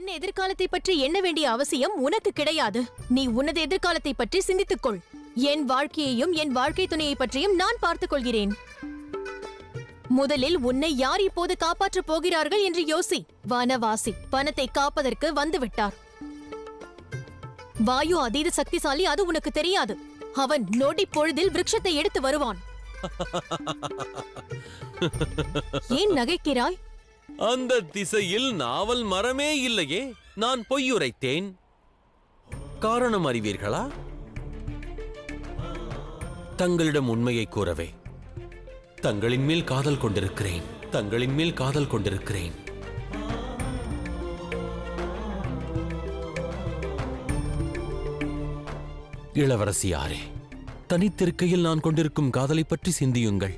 உன் எதிர்காலத்தை பற்றி எண்ண வேண்டிய அவசியம் உனக்கு கிடையாது. நீ உனது எதிர்காலத்தை பற்றி சிந்தித்துக்கொள். என் வாழ்க்கையையும் என் வாழ்க்கை துணையை பற்றியும் நான் பார்த்துக் கொள்கிறேன். முதலில் உன்னை யார் இப்போது காப்பாற்றப் போகிறார்கள் என்று யோசி. வனவாசி பணத்தை காப்பதற்கு வந்துவிட்டார். வாயு அதீத சக்திசாலி, அது உனக்கு தெரியாது. அவன் நொடி பொழுதில் விருட்சத்தை எடுத்து வருவான். ஏன் நகைக்கிறாய்? அந்த திசையில் நாவல் மரமே இல்லையே. நான் பொய்யுரைத்தேன். காரணம் அறிவீர்களா? தங்களிடம் உண்மையை கூறவே தங்களின் மேல் காதல் கொண்டிருக்கிறேன். தங்களின் மேல் காதல் கொண்டிருக்கிறேன். இளவரசியாரே, தனித்திருக்கையில் நான் கொண்டிருக்கும் காதலை பற்றி சிந்தியுங்கள்.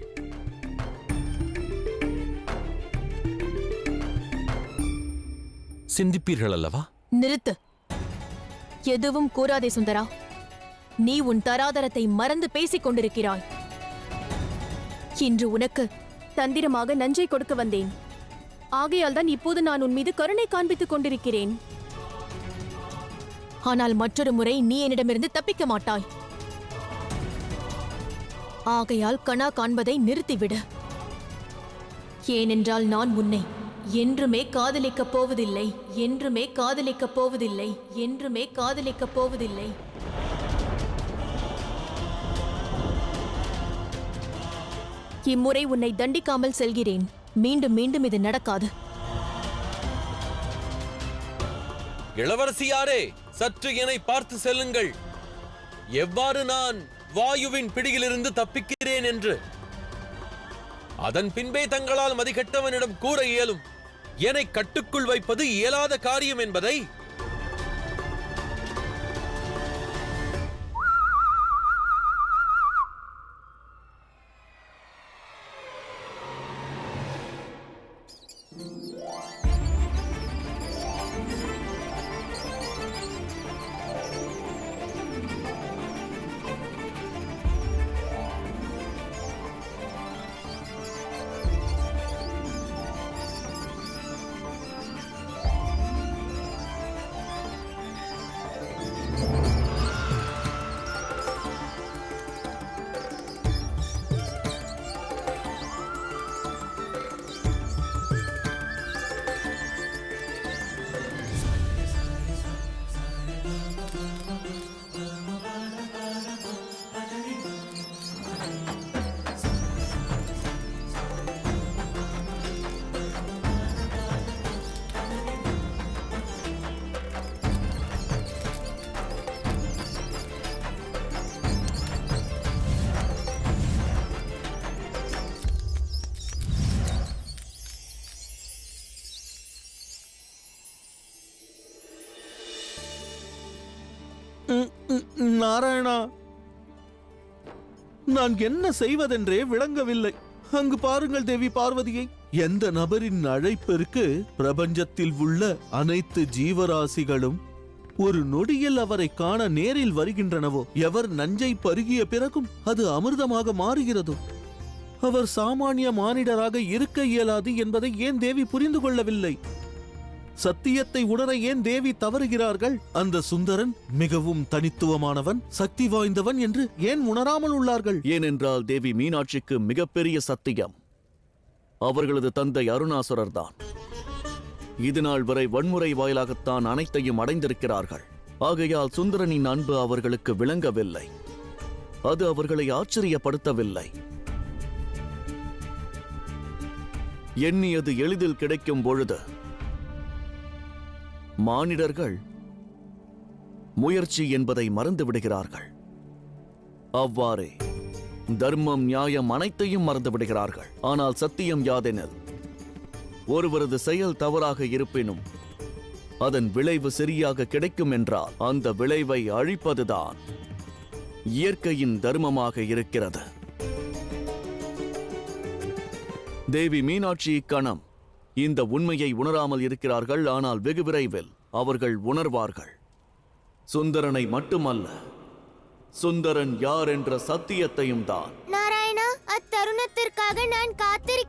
சிந்திப்பீர்கள் அல்லவா? நிறுத்து. எதுவும் கூறாதே சுந்தரா. நீ உன் தராதரத்தை மறந்து பேசிக் கொண்டிருக்கிறாய். இன்று உனக்கு தந்திரமாக நஞ்சை கொடுக்க வந்தேன். ஆகையால் தான் இப்போது நான் உன் மீது கருணை காண்பித்துக் கொண்டிருக்கிறேன். ஆனால் மற்றொரு முறை நீ என்னிடமிருந்து தப்பிக்க மாட்டாய். ஆகையால் கனா காண்பதை நிறுத்திவிடு. ஏனென்றால் நான் உன்னை என்றுமே காதலிக்கப் போவதில்லை. என்றுமே காதலிக்கப் போவதில்லை. என்றுமே காதலிக்கப் போவதில்லை. இம்முறை உன்னை தண்டிக்காமல் செல்கிறேன். மீண்டும் மீண்டும் இது நடக்காது. இளவரசியாரே, சற்று என்னை பார்த்து செல்லுங்கள். எவ்வாறு நான் வாயுவின் பிடியிலிருந்து தப்பிக்கிறேன் என்று. அதன் பின்பே தங்களால் மதிக்கெட்டவனிடம் கூற இயலும். என்னை கட்டுக்குள் வைப்பது இயலாத காரியம் என்பதை. நாராயணா, நான் என்ன செய்வதென்றே விளங்கவில்லை. அங்கு பாருங்கள் தேவி பார்வதியை. எந்த நபரின் அழைப்பிற்கு பிரபஞ்சத்தில் உள்ள அனைத்து ஜீவராசிகளும் ஒரு நொடியில் அவரை காண நேரில் வருகின்றனவோ, எவர் நஞ்சை பருகிய பிறகும் அது அமிர்தமாக மாறுகிறதோ, அவர் சாமானிய மானிடராக இருக்க இயலாது என்பதை ஏன் தேவி புரிந்து கொள்ளவில்லை? சத்தியத்தை உணர ஏன் தேவி தவறுகிறார்கள்? அந்த சுந்தரன் மிகவும் தனித்துவமானவன், சக்தி வாய்ந்தவன் என்று ஏன் உணராமல் உள்ளார்கள்? ஏனென்றால் தேவி மீனாட்சிக்கு மிகப்பெரிய சத்தியம் அவர்களது தந்தை அருணாசுரர் தான். இதுநாள் வரை வன்முறை வாயிலாகத்தான் அனைத்தையும் அடைந்திருக்கிறார்கள். ஆகையால் சுந்தரனின் அன்பு அவர்களுக்கு விளங்கவில்லை. அது அவர்களை ஆச்சரியப்படுத்தவில்லை. எண்ணியது எளிதில் கிடைக்கும் பொழுது மானிடர்கள் முயற்சி என்பதை மறந்து விடுகிறார்கள். அவ்வாறே தர்மம், நியாயம் அனைத்தையும் மறந்து விடுகிறார்கள். ஆனால் சத்தியம் யாதெனில், ஒருவரது செயல் தவறாக இருப்பினும் அதன் விளைவு சரியாக கிடைக்கும் என்றால் அந்த விளைவை அழிப்பதுதான் இயற்கையின் தர்மமாக இருக்கிறது. தேவி மீனாட்சி இக்கணம் இந்த உண்மையை உணராமல் இருக்கிறார்கள். ஆனால் வெகு விரைவில் அவர்கள் உணர்வார்கள். சுந்தரனை மட்டுமல்ல, சுந்தரன் யார் என்ற சத்தியத்தையும் தான். நாராயணா, அத்தருணத்திற்காக நான் காத்திருக்கிறேன்.